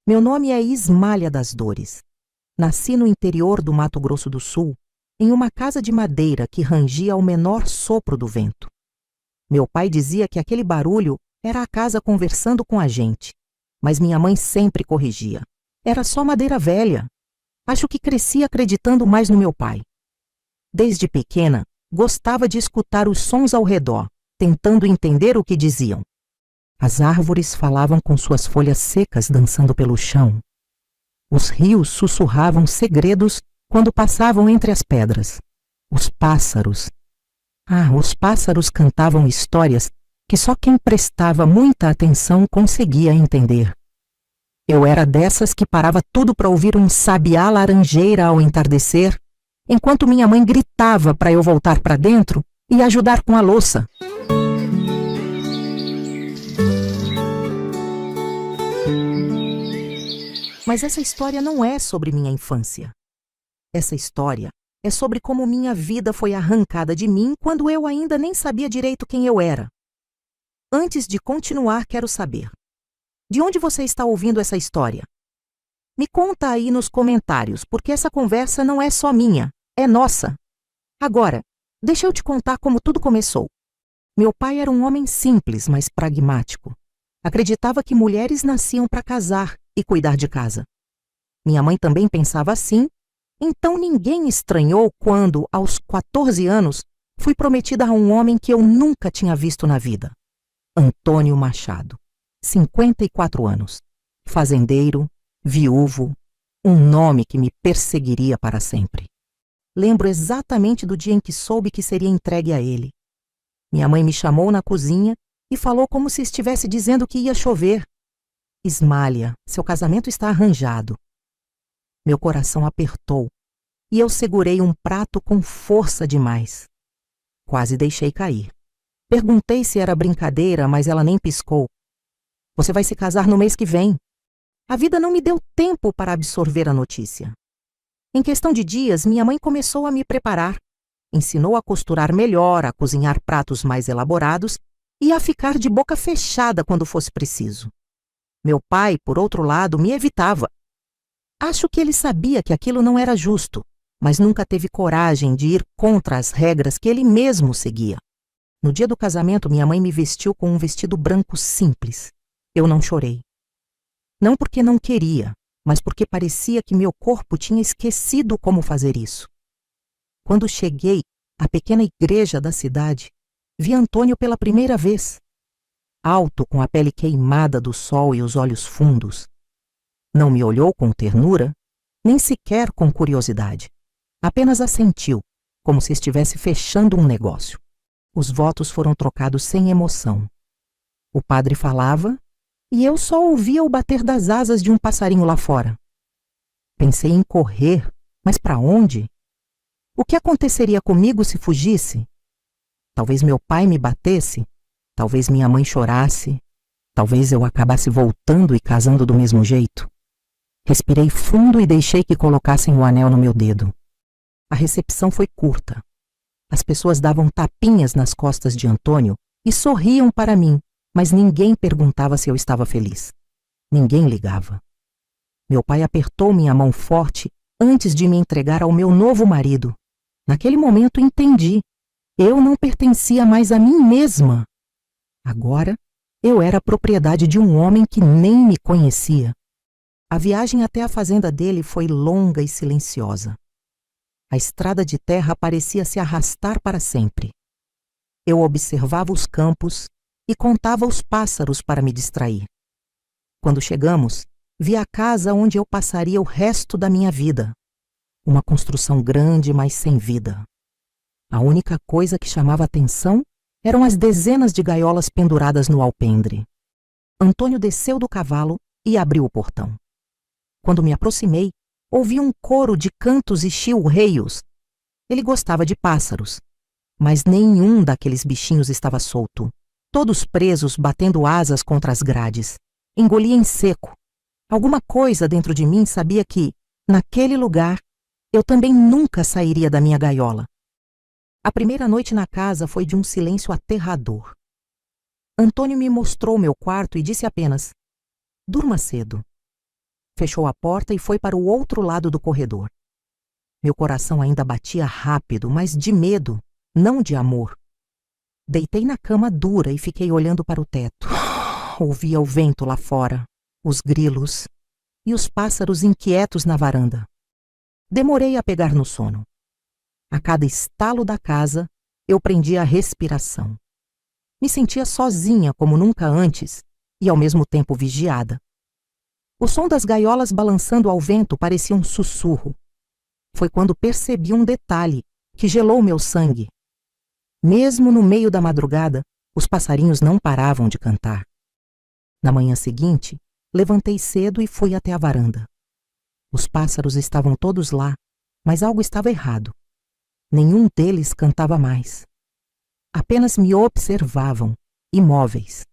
Meu nome é Ismália das Dores. Nasci no interior do Mato Grosso do Sul, em uma casa de madeira que rangia ao menor sopro do vento. Meu pai dizia que aquele barulho era a casa conversando com a gente, mas minha mãe sempre corrigia. Era só madeira velha. Acho que cresci acreditando mais no meu pai. Desde pequena, gostava de escutar os sons ao redor, tentando entender o que diziam. As árvores falavam com suas folhas secas dançando pelo chão. Os rios sussurravam segredos quando passavam entre as pedras. Os pássaros cantavam histórias que só quem prestava muita atenção conseguia entender. Eu era dessas que parava tudo para ouvir um sabiá laranjeira ao entardecer, enquanto minha mãe gritava para eu voltar para dentro e ajudar com a louça. Mas essa história não é sobre minha infância. Essa história é sobre como minha vida foi arrancada de mim quando eu ainda nem sabia direito quem eu era. Antes de continuar, quero saber: de onde você está ouvindo essa história? Me conta aí nos comentários, porque essa conversa não é só minha, é nossa. Agora, deixa eu te contar como tudo começou. Meu pai era um homem simples, mas pragmático. Acreditava que mulheres nasciam para casar e cuidar de casa. Minha mãe também pensava assim, então ninguém estranhou quando, aos 14 anos, fui prometida a um homem que eu nunca tinha visto na vida. Antônio Machado, 54 anos, fazendeiro, viúvo, um nome que me perseguiria para sempre. Lembro exatamente do dia em que soube que seria entregue a ele. Minha mãe me chamou na cozinha e falou como se estivesse dizendo que ia chover. Ismália, seu casamento está arranjado. Meu coração apertou e eu segurei um prato com força demais. Quase deixei cair. Perguntei se era brincadeira, mas ela nem piscou. Você vai se casar no mês que vem. A vida não me deu tempo para absorver a notícia. Em questão de dias, minha mãe começou a me preparar. Ensinou a costurar melhor, a cozinhar pratos mais elaborados e a ficar de boca fechada quando fosse preciso. Meu pai, por outro lado, me evitava. Acho que ele sabia que aquilo não era justo, mas nunca teve coragem de ir contra as regras que ele mesmo seguia. No dia do casamento, minha mãe me vestiu com um vestido branco simples. Eu não chorei. Não porque não queria, mas porque parecia que meu corpo tinha esquecido como fazer isso. Quando cheguei à pequena igreja da cidade, vi Antônio pela primeira vez. Alto, com a pele queimada do sol e os olhos fundos. Não me olhou com ternura, nem sequer com curiosidade. Apenas assentiu, como se estivesse fechando um negócio. Os votos foram trocados sem emoção. O padre falava e eu só ouvia o bater das asas de um passarinho lá fora. Pensei em correr, mas para onde? O que aconteceria comigo se fugisse? Talvez meu pai me batesse, talvez minha mãe chorasse, talvez eu acabasse voltando e casando do mesmo jeito. Respirei fundo e deixei que colocassem o anel no meu dedo. A recepção foi curta. As pessoas davam tapinhas nas costas de Antônio e sorriam para mim, mas ninguém perguntava se eu estava feliz. Ninguém ligava. Meu pai apertou minha mão forte antes de me entregar ao meu novo marido. Naquele momento entendi. Eu não pertencia mais a mim mesma. Agora, eu era propriedade de um homem que nem me conhecia. A viagem até a fazenda dele foi longa e silenciosa. A estrada de terra parecia se arrastar para sempre. Eu observava os campos e contava os pássaros para me distrair. Quando chegamos, vi a casa onde eu passaria o resto da minha vida. Uma construção grande, mas sem vida. A única coisa que chamava atenção eram as dezenas de gaiolas penduradas no alpendre. Antônio desceu do cavalo e abriu o portão. Quando me aproximei, ouvi um coro de cantos e chilreios. Ele gostava de pássaros, mas nenhum daqueles bichinhos estava solto. Todos presos, batendo asas contra as grades. Engoli em seco. Alguma coisa dentro de mim sabia que, naquele lugar, eu também nunca sairia da minha gaiola. A primeira noite na casa foi de um silêncio aterrador. Antônio me mostrou meu quarto e disse apenas: "Durma cedo." Fechou a porta e foi para o outro lado do corredor. Meu coração ainda batia rápido, mas de medo, não de amor. Deitei na cama dura e fiquei olhando para o teto. Ouvia o vento lá fora, os grilos e os pássaros inquietos na varanda. Demorei a pegar no sono. A cada estalo da casa, eu prendia a respiração. Me sentia sozinha como nunca antes e ao mesmo tempo vigiada. O som das gaiolas balançando ao vento parecia um sussurro. Foi quando percebi um detalhe que gelou meu sangue. Mesmo no meio da madrugada, os passarinhos não paravam de cantar. Na manhã seguinte, levantei cedo e fui até a varanda. Os pássaros estavam todos lá, mas algo estava errado. Nenhum deles cantava mais. Apenas me observavam, imóveis.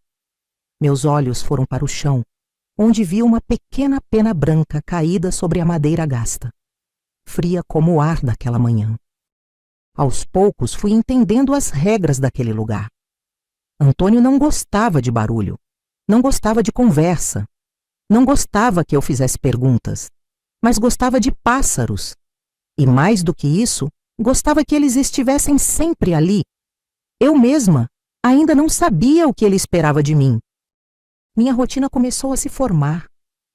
Meus olhos foram para o chão, onde vi uma pequena pena branca caída sobre a madeira gasta, fria como o ar daquela manhã. Aos poucos fui entendendo as regras daquele lugar. Antônio não gostava de barulho, não gostava de conversa, não gostava que eu fizesse perguntas, mas gostava de pássaros. E mais do que isso, gostava que eles estivessem sempre ali. Eu mesma ainda não sabia o que ele esperava de mim. Minha rotina começou a se formar.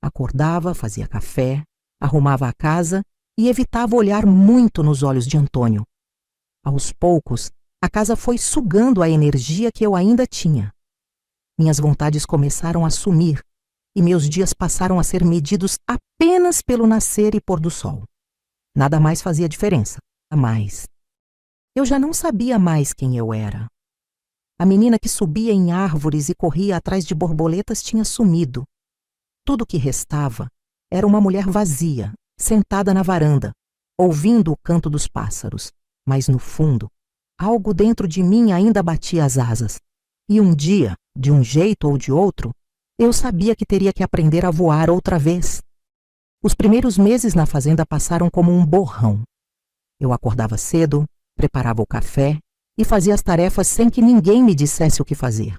Acordava, fazia café, arrumava a casa e evitava olhar muito nos olhos de Antônio. Aos poucos, a casa foi sugando a energia que eu ainda tinha. Minhas vontades começaram a sumir e meus dias passaram a ser medidos apenas pelo nascer e pôr do sol. Nada mais fazia diferença. Mais. Eu já não sabia mais quem eu era. A menina que subia em árvores e corria atrás de borboletas tinha sumido. Tudo o que restava era uma mulher vazia, sentada na varanda, ouvindo o canto dos pássaros. Mas no fundo, algo dentro de mim ainda batia as asas. E um dia, de um jeito ou de outro, eu sabia que teria que aprender a voar outra vez. Os primeiros meses na fazenda passaram como um borrão. Eu acordava cedo, preparava o café e fazia as tarefas sem que ninguém me dissesse o que fazer.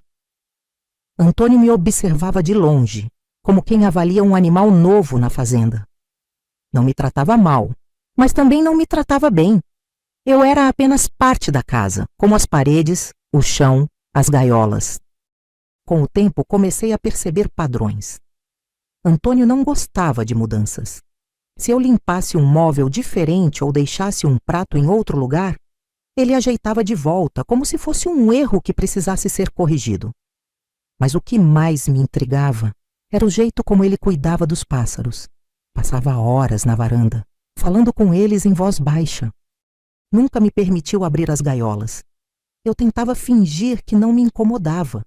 Antônio me observava de longe, como quem avalia um animal novo na fazenda. Não me tratava mal, mas também não me tratava bem. Eu era apenas parte da casa, como as paredes, o chão, as gaiolas. Com o tempo, comecei a perceber padrões. Antônio não gostava de mudanças. Se eu limpasse um móvel diferente ou deixasse um prato em outro lugar, ele ajeitava de volta, como se fosse um erro que precisasse ser corrigido. Mas o que mais me intrigava era o jeito como ele cuidava dos pássaros. Passava horas na varanda, falando com eles em voz baixa. Nunca me permitiu abrir as gaiolas. Eu tentava fingir que não me incomodava,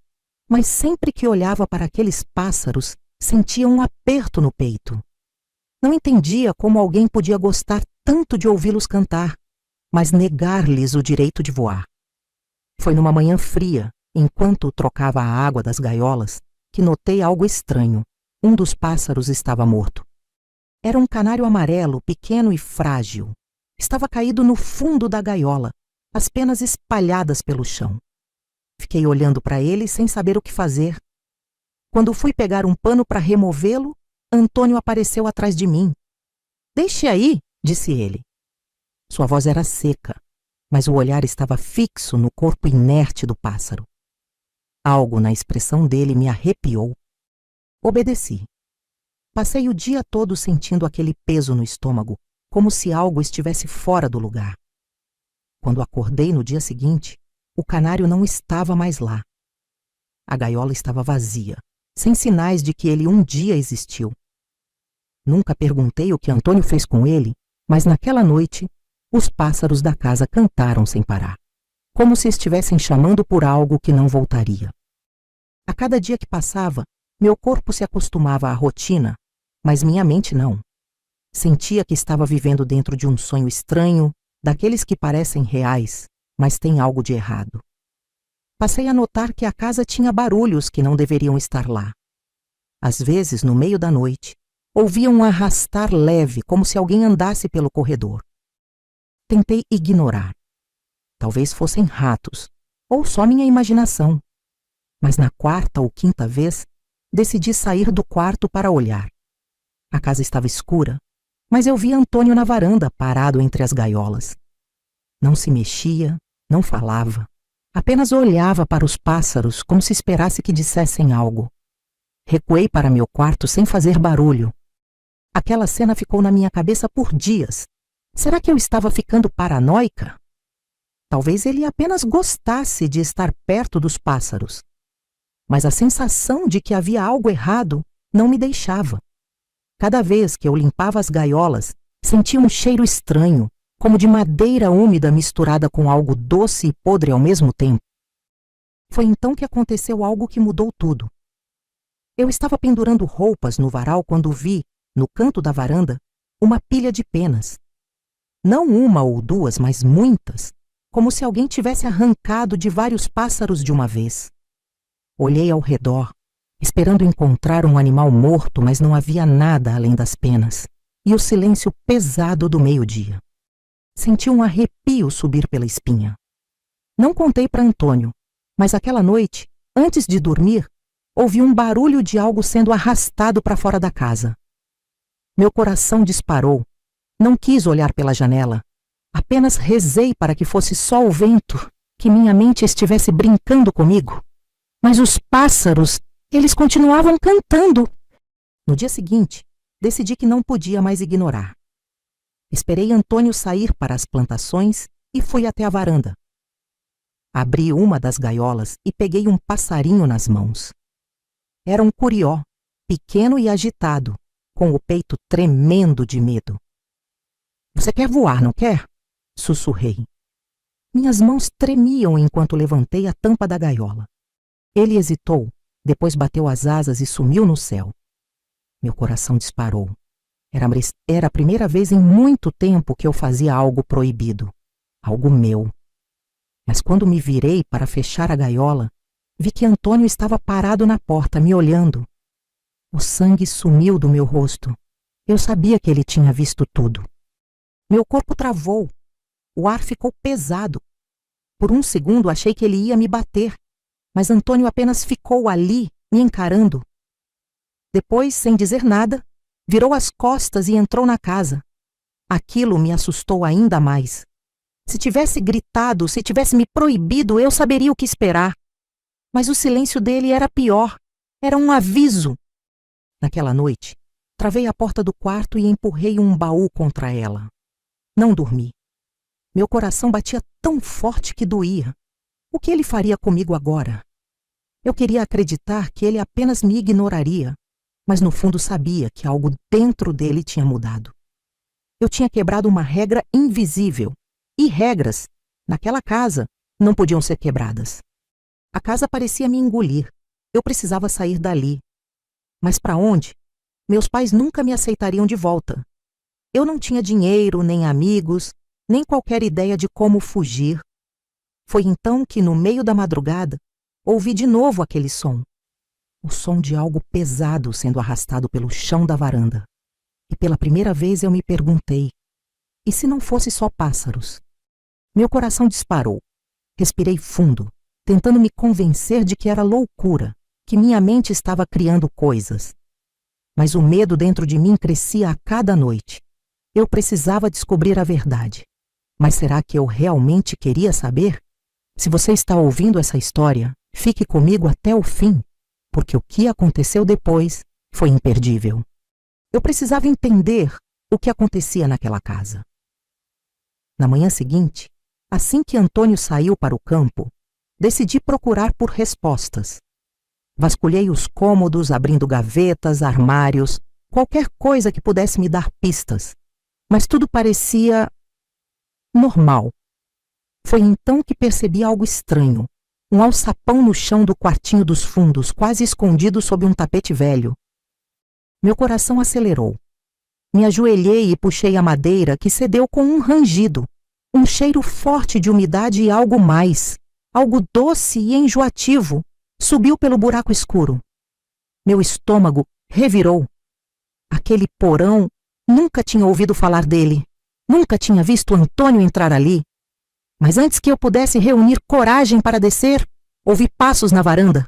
mas sempre que olhava para aqueles pássaros, sentia um aperto no peito. Não entendia como alguém podia gostar tanto de ouvi-los cantar, mas negar-lhes o direito de voar. Foi numa manhã fria, enquanto trocava a água das gaiolas, que notei algo estranho. Um dos pássaros estava morto. Era um canário amarelo, pequeno e frágil. Estava caído no fundo da gaiola, as penas espalhadas pelo chão. Fiquei olhando para ele sem saber o que fazer. Quando fui pegar um pano para removê-lo, Antônio apareceu atrás de mim. "Deixe aí", disse ele. Sua voz era seca, mas o olhar estava fixo no corpo inerte do pássaro. Algo na expressão dele me arrepiou. Obedeci. Passei o dia todo sentindo aquele peso no estômago, como se algo estivesse fora do lugar. Quando acordei no dia seguinte, o canário não estava mais lá. A gaiola estava vazia, sem sinais de que ele um dia existiu. Nunca perguntei o que Antônio fez com ele, mas naquela noite, os pássaros da casa cantaram sem parar, como se estivessem chamando por algo que não voltaria. A cada dia que passava, meu corpo se acostumava à rotina, mas minha mente não. Sentia que estava vivendo dentro de um sonho estranho, daqueles que parecem reais, mas tem algo de errado. Passei a notar que a casa tinha barulhos que não deveriam estar lá. Às vezes, no meio da noite, ouvia um arrastar leve, como se alguém andasse pelo corredor. Tentei ignorar. Talvez fossem ratos, ou só minha imaginação. Mas na quarta ou quinta vez, decidi sair do quarto para olhar. A casa estava escura, mas eu vi Antônio na varanda, parado entre as gaiolas. Não se mexia, não falava. Apenas olhava para os pássaros como se esperasse que dissessem algo. Recuei para meu quarto sem fazer barulho. Aquela cena ficou na minha cabeça por dias. Será que eu estava ficando paranoica? Talvez ele apenas gostasse de estar perto dos pássaros. Mas a sensação de que havia algo errado não me deixava. Cada vez que eu limpava as gaiolas, sentia um cheiro estranho, como de madeira úmida misturada com algo doce e podre ao mesmo tempo. Foi então que aconteceu algo que mudou tudo. Eu estava pendurando roupas no varal quando vi, no canto da varanda, uma pilha de penas. Não uma ou duas, mas muitas, como se alguém tivesse arrancado de vários pássaros de uma vez. Olhei ao redor, esperando encontrar um animal morto, mas não havia nada além das penas e o silêncio pesado do meio-dia. Senti um arrepio subir pela espinha. Não contei para Antônio, mas aquela noite, antes de dormir, ouvi um barulho de algo sendo arrastado para fora da casa. Meu coração disparou. Não quis olhar pela janela. Apenas rezei para que fosse só o vento, que minha mente estivesse brincando comigo. Mas os pássaros, eles continuavam cantando. No dia seguinte, decidi que não podia mais ignorar. Esperei Antônio sair para as plantações e fui até a varanda. Abri uma das gaiolas e peguei um passarinho nas mãos. Era um curió, pequeno e agitado, com o peito tremendo de medo. "Você quer voar, não quer?" sussurrei. Minhas mãos tremiam enquanto levantei a tampa da gaiola. Ele hesitou, depois bateu as asas e sumiu no céu. Meu coração disparou. Era a primeira vez em muito tempo que eu fazia algo proibido, algo meu. Mas quando me virei para fechar a gaiola, vi que Antônio estava parado na porta, me olhando. O sangue sumiu do meu rosto. Eu sabia que ele tinha visto tudo. Meu corpo travou. O ar ficou pesado. Por um segundo achei que ele ia me bater, mas Antônio apenas ficou ali, me encarando. Depois, sem dizer nada, virou as costas e entrou na casa. Aquilo me assustou ainda mais. Se tivesse gritado, se tivesse me proibido, eu saberia o que esperar. Mas o silêncio dele era pior. Era um aviso. Naquela noite, travei a porta do quarto e empurrei um baú contra ela. Não dormi. Meu coração batia tão forte que doía. O que ele faria comigo agora? Eu queria acreditar que ele apenas me ignoraria, mas no fundo sabia que algo dentro dele tinha mudado. Eu tinha quebrado uma regra invisível, e regras, naquela casa, não podiam ser quebradas. A casa parecia me engolir. Eu precisava sair dali. Mas para onde? Meus pais nunca me aceitariam de volta. Eu não tinha dinheiro, nem amigos, nem qualquer ideia de como fugir. Foi então que, no meio da madrugada, ouvi de novo aquele som. O som de algo pesado sendo arrastado pelo chão da varanda. E pela primeira vez eu me perguntei, e se não fosse só pássaros? Meu coração disparou. Respirei fundo, tentando me convencer de que era loucura, que minha mente estava criando coisas. Mas o medo dentro de mim crescia a cada noite. Eu precisava descobrir a verdade. Mas será que eu realmente queria saber? Se você está ouvindo essa história, fique comigo até o fim, porque o que aconteceu depois foi imperdível. Eu precisava entender o que acontecia naquela casa. Na manhã seguinte, assim que Antônio saiu para o campo, decidi procurar por respostas. Vasculhei os cômodos, abrindo gavetas, armários, qualquer coisa que pudesse me dar pistas. Mas tudo parecia normal. Foi então que percebi algo estranho. Um alçapão no chão do quartinho dos fundos, quase escondido sob um tapete velho. Meu coração acelerou. Me ajoelhei e puxei a madeira, que cedeu com um rangido. Um cheiro forte de umidade e algo mais. Algo doce e enjoativo. Subiu pelo buraco escuro. Meu estômago revirou. Aquele porão, nunca tinha ouvido falar dele. Nunca tinha visto Antônio entrar ali. Mas antes que eu pudesse reunir coragem para descer, ouvi passos na varanda.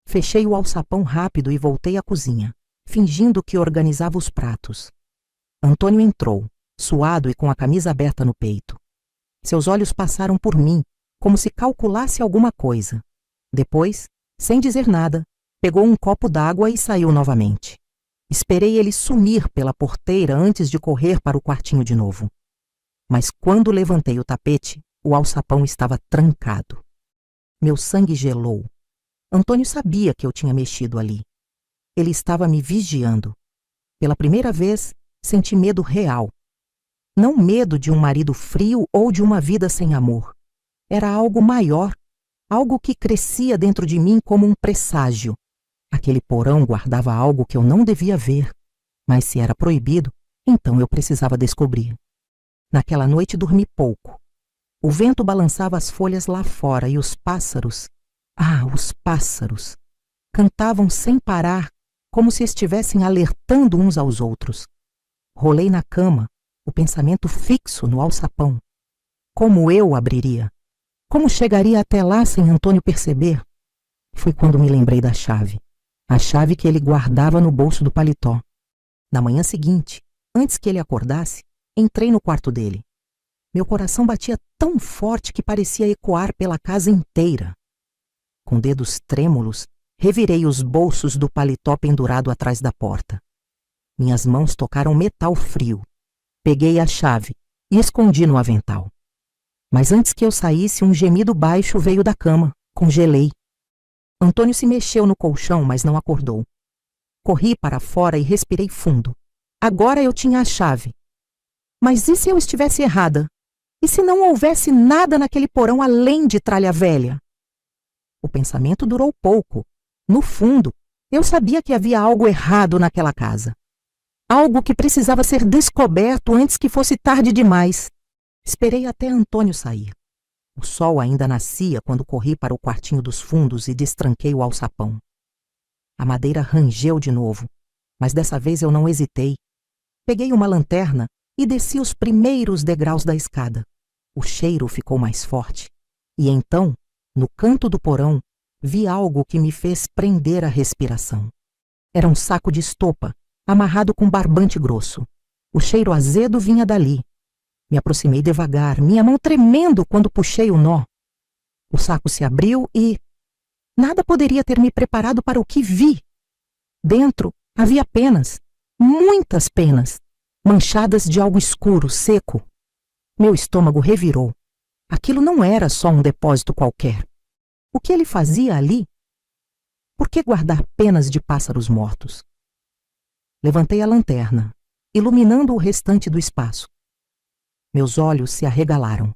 Fechei o alçapão rápido e voltei à cozinha. fingindo que organizava os pratos. Antônio entrou, suado e com a camisa aberta no peito. Seus olhos passaram por mim, como se calculasse alguma coisa. Depois, sem dizer nada, pegou um copo d'água e saiu novamente. Esperei ele sumir pela porteira antes de correr para o quartinho de novo. Mas quando levantei o tapete, o alçapão estava trancado. Meu sangue gelou. Antônio sabia que eu tinha mexido ali. Ele estava me vigiando. Pela primeira vez, senti medo real. Não medo de um marido frio ou de uma vida sem amor. Era algo maior, algo que crescia dentro de mim como um presságio. Aquele porão guardava algo que eu não devia ver, mas se era proibido, então eu precisava descobrir. Naquela noite dormi pouco. O vento balançava as folhas lá fora e os pássaros, os pássaros, cantavam sem parar, como se estivessem alertando uns aos outros. Rolei na cama, o pensamento fixo no alçapão. Como eu abriria? Como chegaria até lá sem Antônio perceber? Foi quando me lembrei da chave. A chave que ele guardava no bolso do paletó. Na manhã seguinte, antes que ele acordasse, entrei no quarto dele. Meu coração batia tão forte que parecia ecoar pela casa inteira. Com dedos trêmulos, revirei os bolsos do paletó pendurado atrás da porta. Minhas mãos tocaram metal frio. Peguei a chave e escondi no avental. Mas antes que eu saísse, um gemido baixo veio da cama. Congelei. Antônio se mexeu no colchão, mas não acordou. Corri para fora e respirei fundo. Agora eu tinha a chave. Mas e se eu estivesse errada? E se não houvesse nada naquele porão além de tralha velha? O pensamento durou pouco. No fundo, eu sabia que havia algo errado naquela casa. Algo que precisava ser descoberto antes que fosse tarde demais. Esperei até Antônio sair. O sol ainda nascia quando corri para o quartinho dos fundos e destranquei o alçapão. A madeira rangeu de novo, mas dessa vez eu não hesitei. Peguei uma lanterna e desci os primeiros degraus da escada. O cheiro ficou mais forte. E então, no canto do porão, vi algo que me fez prender a respiração. Era um saco de estopa, amarrado com barbante grosso. O cheiro azedo vinha dali. Me aproximei devagar, minha mão tremendo quando puxei o nó. O saco se abriu e... nada poderia ter me preparado para o que vi. Dentro havia penas, muitas penas, manchadas de algo escuro, seco. Meu estômago revirou. Aquilo não era só um depósito qualquer. O que ele fazia ali? Por que guardar penas de pássaros mortos? Levantei a lanterna, iluminando o restante do espaço. Meus olhos se arregalaram.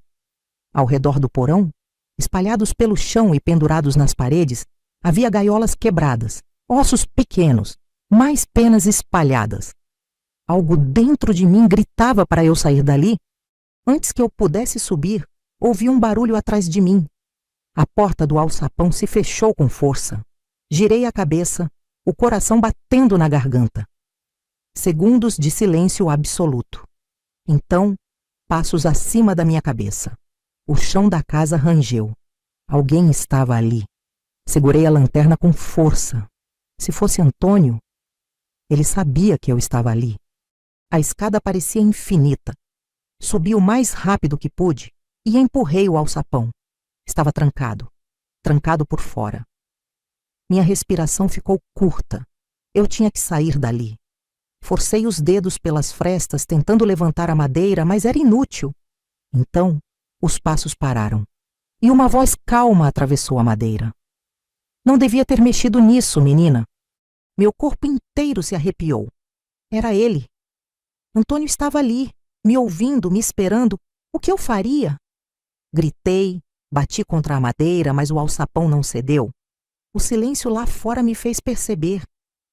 Ao redor do porão, espalhados pelo chão e pendurados nas paredes, havia gaiolas quebradas, ossos pequenos, mais penas espalhadas. Algo dentro de mim gritava para eu sair dali. Antes que eu pudesse subir, ouvi um barulho atrás de mim. A porta do alçapão se fechou com força. Girei a cabeça, o coração batendo na garganta. Segundos de silêncio absoluto. Então, passos acima da minha cabeça. O chão da casa rangeu. Alguém estava ali. Segurei a lanterna com força. Se fosse Antônio, ele sabia que eu estava ali. A escada parecia infinita. Subi o mais rápido que pude e empurrei o alçapão. Estava trancado. Trancado por fora. Minha respiração ficou curta. Eu tinha que sair dali. Forcei os dedos pelas frestas tentando levantar a madeira, mas era inútil. Então, os passos pararam. E uma voz calma atravessou a madeira. Não devia ter mexido nisso, menina. Meu corpo inteiro se arrepiou. Era ele. Antônio estava ali, me ouvindo, me esperando. O que eu faria? Gritei, bati contra a madeira, mas o alçapão não cedeu. O silêncio lá fora me fez perceber.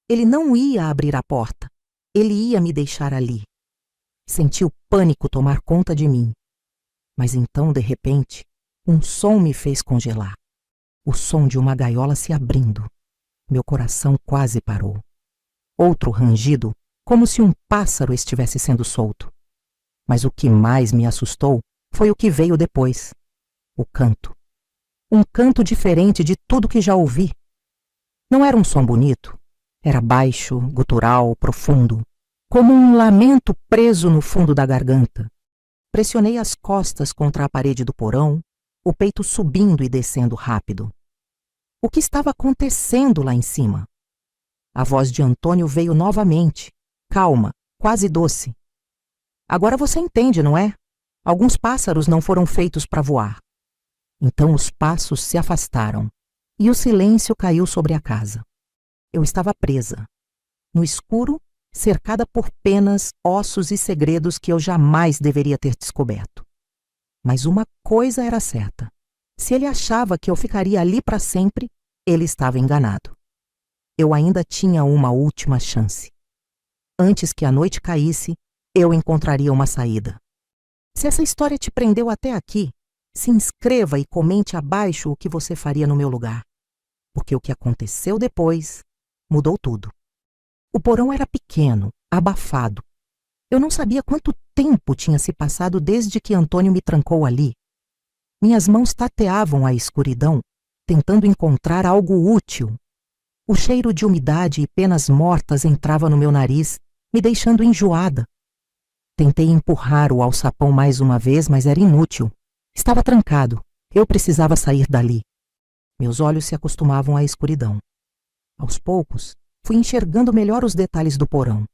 Ele não ia abrir a porta. Ele ia me deixar ali. Senti o pânico tomar conta de mim. Mas então, de repente, um som me fez congelar. O som de uma gaiola se abrindo. Meu coração quase parou. Outro rangido, como se um pássaro estivesse sendo solto. Mas o que mais me assustou foi o que veio depois. O canto. Um canto diferente de tudo que já ouvi. Não era um som bonito. Era baixo, gutural, profundo, como um lamento preso no fundo da garganta. Pressionei as costas contra a parede do porão, o peito subindo e descendo rápido. O que estava acontecendo lá em cima? A voz de Antônio veio novamente, calma, quase doce. Agora você entende, não é? Alguns pássaros não foram feitos para voar. Então os passos se afastaram e o silêncio caiu sobre a casa. Eu estava presa, no escuro, cercada por penas, ossos e segredos que eu jamais deveria ter descoberto. Mas uma coisa era certa. Se ele achava que eu ficaria ali para sempre, ele estava enganado. Eu ainda tinha uma última chance. Antes que a noite caísse, eu encontraria uma saída. Se essa história te prendeu até aqui, se inscreva e comente abaixo o que você faria no meu lugar. Porque o que aconteceu depois mudou tudo. O porão era pequeno, abafado. Eu não sabia quanto tempo tinha se passado desde que Antônio me trancou ali. Minhas mãos tateavam a escuridão, tentando encontrar algo útil. O cheiro de umidade e penas mortas entrava no meu nariz, me deixando enjoada. Tentei empurrar o alçapão mais uma vez, mas era inútil. Estava trancado. Eu precisava sair dali. Meus olhos se acostumavam à escuridão. Aos poucos, fui enxergando melhor os detalhes do porão.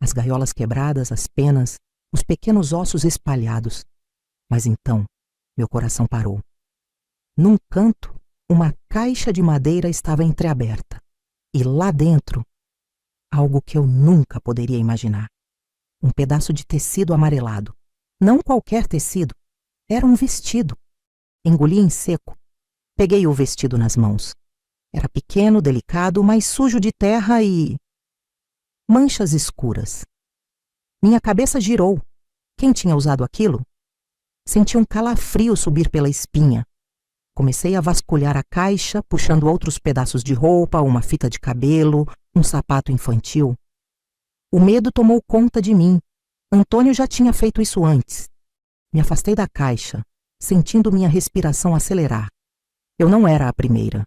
As gaiolas quebradas, as penas, os pequenos ossos espalhados. Mas então, meu coração parou. Num canto, uma caixa de madeira estava entreaberta. E lá dentro, algo que eu nunca poderia imaginar. Um pedaço de tecido amarelado. Não qualquer tecido. Era um vestido. Engoli em seco. Peguei o vestido nas mãos. Era pequeno, delicado, mas sujo de terra e manchas escuras. Minha cabeça girou. Quem tinha usado aquilo? Senti um calafrio subir pela espinha. Comecei a vasculhar a caixa, puxando outros pedaços de roupa, uma fita de cabelo, um sapato infantil. O medo tomou conta de mim. Antônio já tinha feito isso antes. Me afastei da caixa, sentindo minha respiração acelerar. Eu não era a primeira.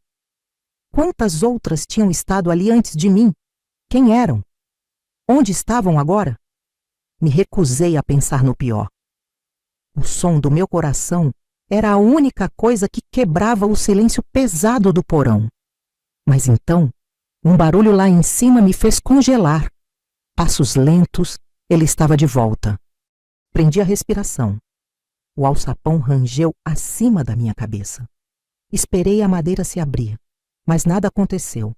Quantas outras tinham estado ali antes de mim? Quem eram? Onde estavam agora? Me recusei a pensar no pior. O som do meu coração era a única coisa que quebrava o silêncio pesado do porão. Mas então, um barulho lá em cima me fez congelar. Passos lentos, ele estava de volta. Prendi a respiração. O alçapão rangeu acima da minha cabeça. Esperei a madeira se abrir. Mas nada aconteceu.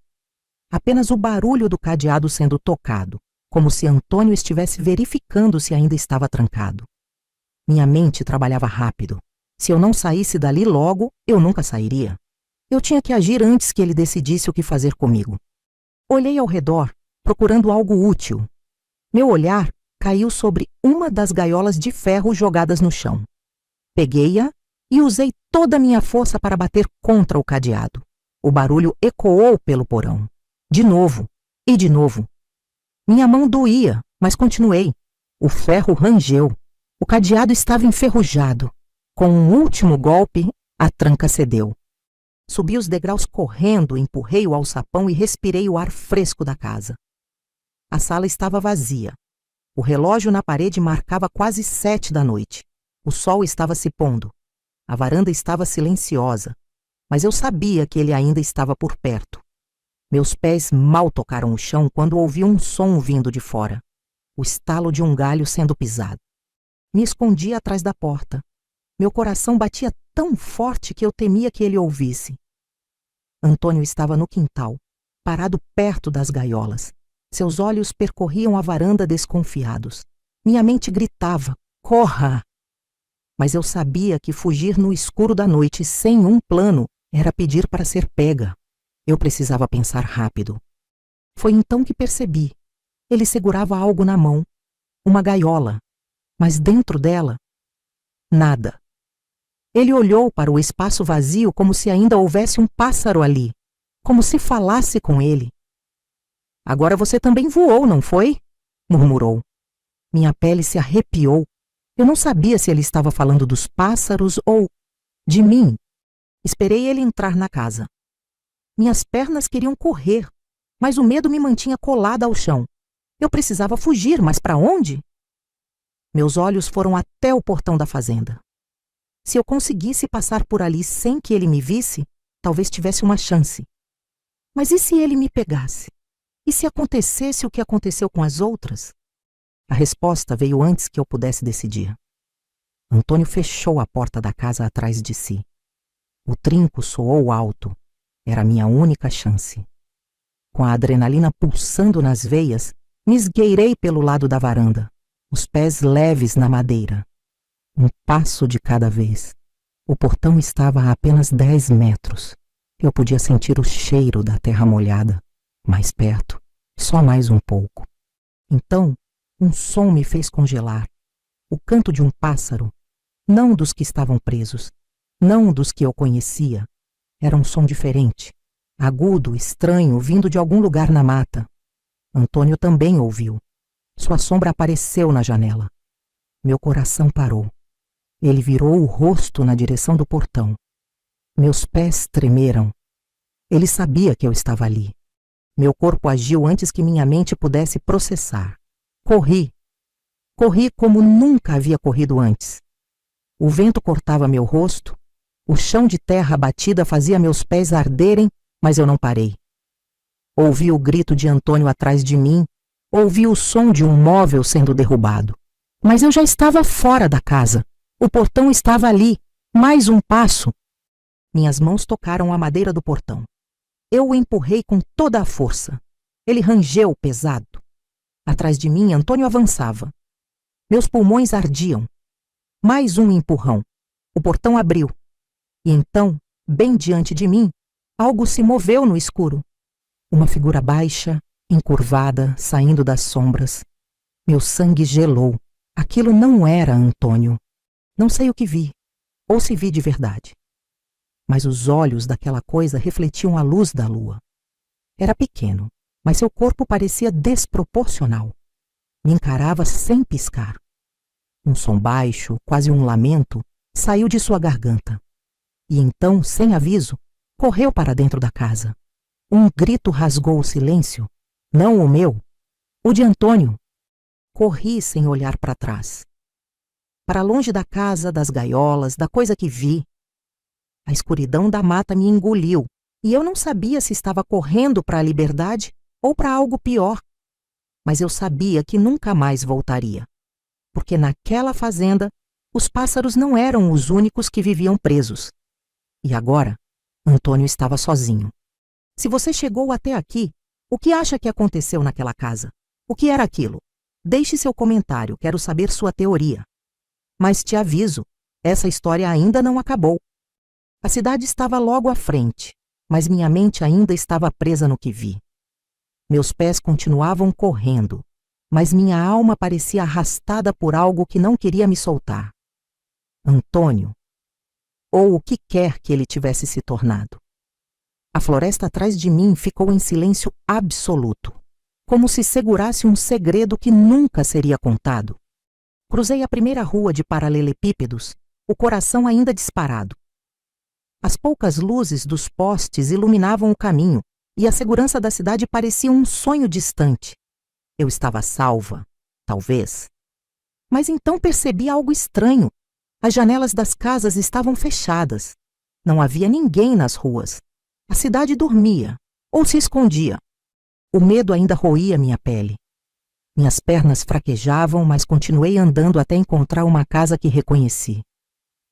Apenas o barulho do cadeado sendo tocado, como se Antônio estivesse verificando se ainda estava trancado. Minha mente trabalhava rápido. Se eu não saísse dali logo, eu nunca sairia. Eu tinha que agir antes que ele decidisse o que fazer comigo. Olhei ao redor, procurando algo útil. Meu olhar caiu sobre uma das gaiolas de ferro jogadas no chão. Peguei-a e usei toda a minha força para bater contra o cadeado. O barulho ecoou pelo porão. De novo, e de novo. Minha mão doía, mas continuei. O ferro rangeu. O cadeado estava enferrujado. Com um último golpe, a tranca cedeu. Subi os degraus correndo, empurrei o alçapão e respirei o ar fresco da casa. A sala estava vazia. O relógio na parede marcava quase 7 da noite. O sol estava se pondo. A varanda estava silenciosa. Mas eu sabia que ele ainda estava por perto. Meus pés mal tocaram o chão quando ouvi um som vindo de fora. O estalo de um galho sendo pisado. Me escondi atrás da porta. Meu coração batia tão forte que eu temia que ele ouvisse. Antônio estava no quintal, parado perto das gaiolas. Seus olhos percorriam a varanda desconfiados. Minha mente gritava, corra! Mas eu sabia que fugir no escuro da noite sem um plano era pedir para ser pega. Eu precisava pensar rápido. Foi então que percebi. Ele segurava algo na mão. Uma gaiola. Mas dentro dela, nada. Ele olhou para o espaço vazio como se ainda houvesse um pássaro ali. Como se falasse com ele. Agora você também voou, não foi? Murmurou. Minha pele se arrepiou. Eu não sabia se ele estava falando dos pássaros ou de mim. Esperei ele entrar na casa. Minhas pernas queriam correr. mas o medo me mantinha colada ao chão. Eu precisava fugir, mas para onde? Meus olhos foram até o portão da fazenda. Se eu conseguisse passar por ali sem que ele me visse, talvez tivesse uma chance. Mas e se ele me pegasse? E se acontecesse o que aconteceu com as outras? A resposta veio antes que eu pudesse decidir. Antônio fechou a porta da casa atrás de si. O trinco soou alto. Era a minha única chance. Com a adrenalina pulsando nas veias, me esgueirei pelo lado da varanda, os pés leves na madeira. Um passo de cada vez. O portão estava a apenas 10 metros. Eu podia sentir o cheiro da terra molhada. Mais perto, só mais um pouco. Então, um som me fez congelar. O canto de um pássaro, não dos que estavam presos, não dos que eu conhecia. Era um som diferente, agudo, estranho, vindo de algum lugar na mata. Antônio também ouviu. Sua sombra apareceu na janela. Meu coração parou. Ele virou o rosto na direção do portão. Meus pés tremeram. Ele sabia que eu estava ali. Meu corpo agiu antes que minha mente pudesse processar. Corri. Corri como nunca havia corrido antes. O vento cortava meu rosto. O chão de terra batida fazia meus pés arderem, mas eu não parei. Ouvi o grito de Antônio atrás de mim. Ouvi o som de um móvel sendo derrubado. Mas eu já estava fora da casa. O portão estava ali. Mais um passo. Minhas mãos tocaram a madeira do portão. Eu o empurrei com toda a força. Ele rangeu pesado. Atrás de mim, Antônio avançava. Meus pulmões ardiam. Mais um empurrão. O portão abriu. E então, bem diante de mim, algo se moveu no escuro. Uma figura baixa, encurvada, saindo das sombras. Meu sangue gelou. Aquilo não era Antônio. Não sei o que vi, ou se vi de verdade. Mas os olhos daquela coisa refletiam a luz da lua. Era pequeno, mas seu corpo parecia desproporcional. Me encarava sem piscar. Um som baixo, quase um lamento, saiu de sua garganta. E então, sem aviso, correu para dentro da casa. Um grito rasgou o silêncio. Não o meu, o de Antônio. Corri sem olhar para trás. Para longe da casa, das gaiolas, da coisa que vi. A escuridão da mata me engoliu, e eu não sabia se estava correndo para a liberdade ou para algo pior. Mas eu sabia que nunca mais voltaria, porque naquela fazenda os pássaros não eram os únicos que viviam presos. E agora, Antônio estava sozinho. Se você chegou até aqui, o que acha que aconteceu naquela casa? O que era aquilo? Deixe seu comentário, quero saber sua teoria. Mas te aviso, essa história ainda não acabou. A cidade estava logo à frente, mas minha mente ainda estava presa no que vi. Meus pés continuavam correndo, mas minha alma parecia arrastada por algo que não queria me soltar. Antônio, ou o que quer que ele tivesse se tornado. A floresta atrás de mim ficou em silêncio absoluto, como se segurasse um segredo que nunca seria contado. Cruzei a primeira rua de paralelepípedos, o coração ainda disparado. As poucas luzes dos postes iluminavam o caminho e a segurança da cidade parecia um sonho distante. Eu estava salva, talvez. Mas então percebi algo estranho. As janelas das casas estavam fechadas. Não havia ninguém nas ruas. A cidade dormia, ou se escondia. O medo ainda roía minha pele. Minhas pernas fraquejavam, mas continuei andando até encontrar uma casa que reconheci.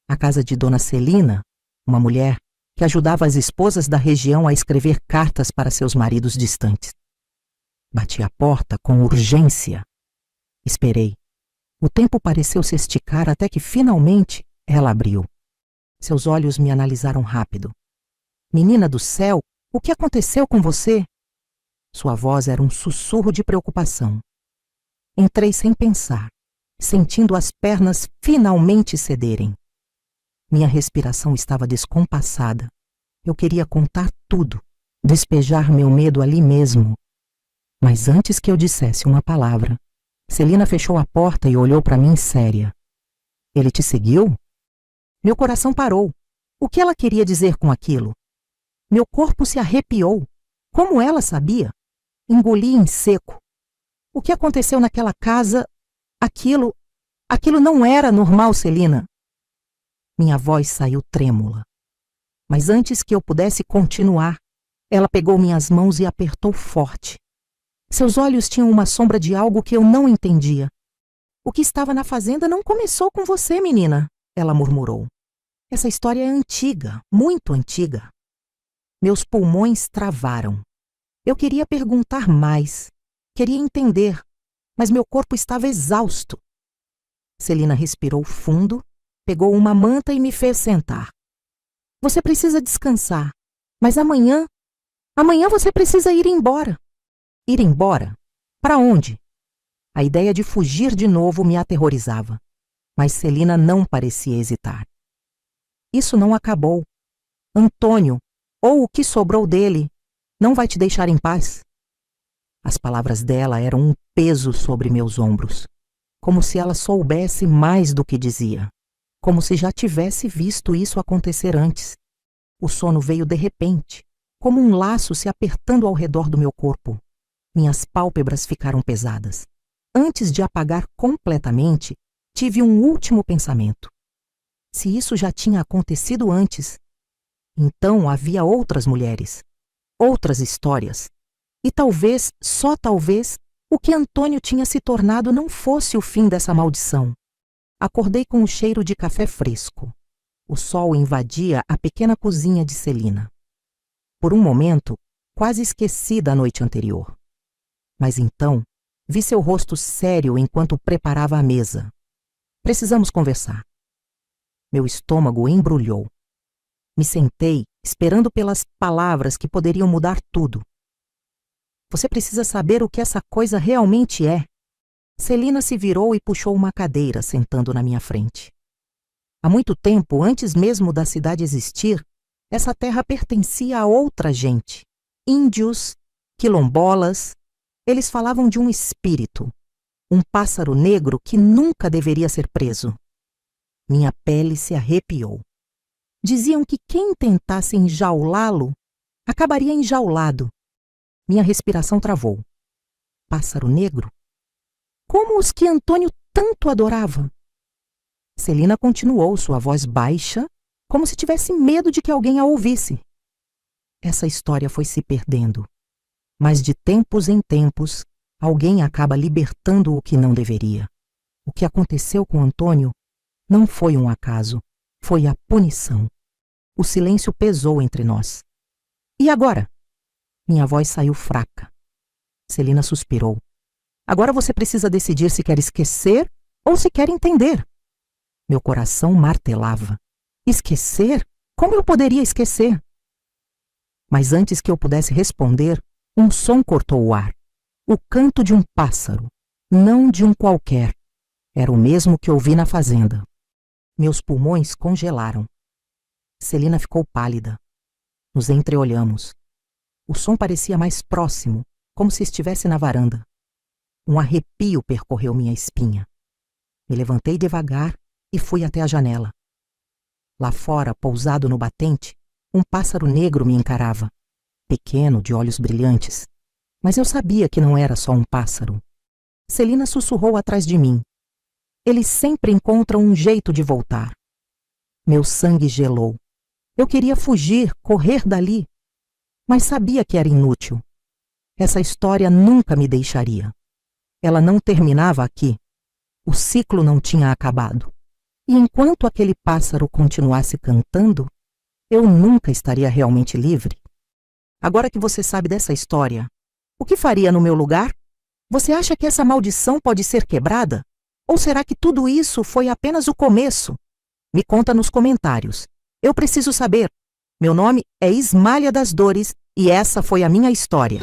A casa de Dona Celina, uma mulher que ajudava as esposas da região a escrever cartas para seus maridos distantes. Bati a porta com urgência. Esperei. O tempo pareceu se esticar até que, finalmente, ela abriu. Seus olhos me analisaram rápido. Menina do céu, o que aconteceu com você? Sua voz era um sussurro de preocupação. Entrei sem pensar, sentindo as pernas finalmente cederem. Minha respiração estava descompassada. Eu queria contar tudo, despejar meu medo ali mesmo. Mas antes que eu dissesse uma palavra, Celina fechou a porta e olhou para mim séria. Ele te seguiu? Meu coração parou. O que ela queria dizer com aquilo? Meu corpo se arrepiou. Como ela sabia? Engoli em seco. O que aconteceu naquela casa, aquilo não era normal, Celina. Minha voz saiu trêmula. Mas antes que eu pudesse continuar, ela pegou minhas mãos e apertou forte. Seus olhos tinham uma sombra de algo que eu não entendia. O que estava na fazenda não começou com você, menina, ela murmurou. Essa história é antiga, muito antiga. Meus pulmões travaram. Eu queria perguntar mais, queria entender, mas meu corpo estava exausto. Celina respirou fundo, pegou uma manta e me fez sentar. Você precisa descansar, mas amanhã você precisa ir embora. Ir embora? Para onde? A ideia de fugir de novo me aterrorizava, mas Celina não parecia hesitar. Isso não acabou. Antônio, ou o que sobrou dele, não vai te deixar em paz. As palavras dela eram um peso sobre meus ombros, como se ela soubesse mais do que dizia, como se já tivesse visto isso acontecer antes. O sono veio de repente, como um laço se apertando ao redor do meu corpo. Minhas pálpebras ficaram pesadas. Antes de apagar completamente, tive um último pensamento. Se isso já tinha acontecido antes, então havia outras mulheres, outras histórias. E talvez, só talvez, o que Antônio tinha se tornado não fosse o fim dessa maldição. Acordei com o cheiro de café fresco. O sol invadia a pequena cozinha de Celina. Por um momento, quase esqueci da noite anterior. Mas então, vi seu rosto sério enquanto preparava a mesa. Precisamos conversar. Meu estômago embrulhou. Me sentei, esperando pelas palavras que poderiam mudar tudo. Você precisa saber o que essa coisa realmente é. Celina se virou e puxou uma cadeira, sentando na minha frente. Há muito tempo, antes mesmo da cidade existir, essa terra pertencia a outra gente. Índios, quilombolas. Eles falavam de um espírito, um pássaro negro que nunca deveria ser preso. Minha pele se arrepiou. Diziam que quem tentasse enjaulá-lo acabaria enjaulado. Minha respiração travou. Pássaro negro? Como os que Antônio tanto adorava? Celina continuou, sua voz baixa, como se tivesse medo de que alguém a ouvisse. Essa história foi se perdendo. Mas de tempos em tempos, alguém acaba libertando o que não deveria. O que aconteceu com Antônio não foi um acaso, foi a punição. O silêncio pesou entre nós. E agora? Minha voz saiu fraca. Celina suspirou. Agora você precisa decidir se quer esquecer ou se quer entender. Meu coração martelava. Esquecer? Como eu poderia esquecer? Mas antes que eu pudesse responder, um som cortou o ar. O canto de um pássaro, não de um qualquer. Era o mesmo que ouvi na fazenda. Meus pulmões congelaram. Celina ficou pálida. Nos entreolhamos. O som parecia mais próximo, como se estivesse na varanda. Um arrepio percorreu minha espinha. Me levantei devagar e fui até a janela. Lá fora, pousado no batente, um pássaro negro me encarava. Pequeno, de olhos brilhantes. Mas eu sabia que não era só um pássaro. Celina sussurrou atrás de mim. Eles sempre encontram um jeito de voltar. Meu sangue gelou. Eu queria fugir, correr dali. Mas sabia que era inútil. Essa história nunca me deixaria. Ela não terminava aqui. O ciclo não tinha acabado. E enquanto aquele pássaro continuasse cantando, eu nunca estaria realmente livre. Agora que você sabe dessa história, o que faria no meu lugar? Você acha que essa maldição pode ser quebrada? Ou será que tudo isso foi apenas o começo? Me conta nos comentários. Eu preciso saber. Meu nome é Ismália das Dores e essa foi a minha história.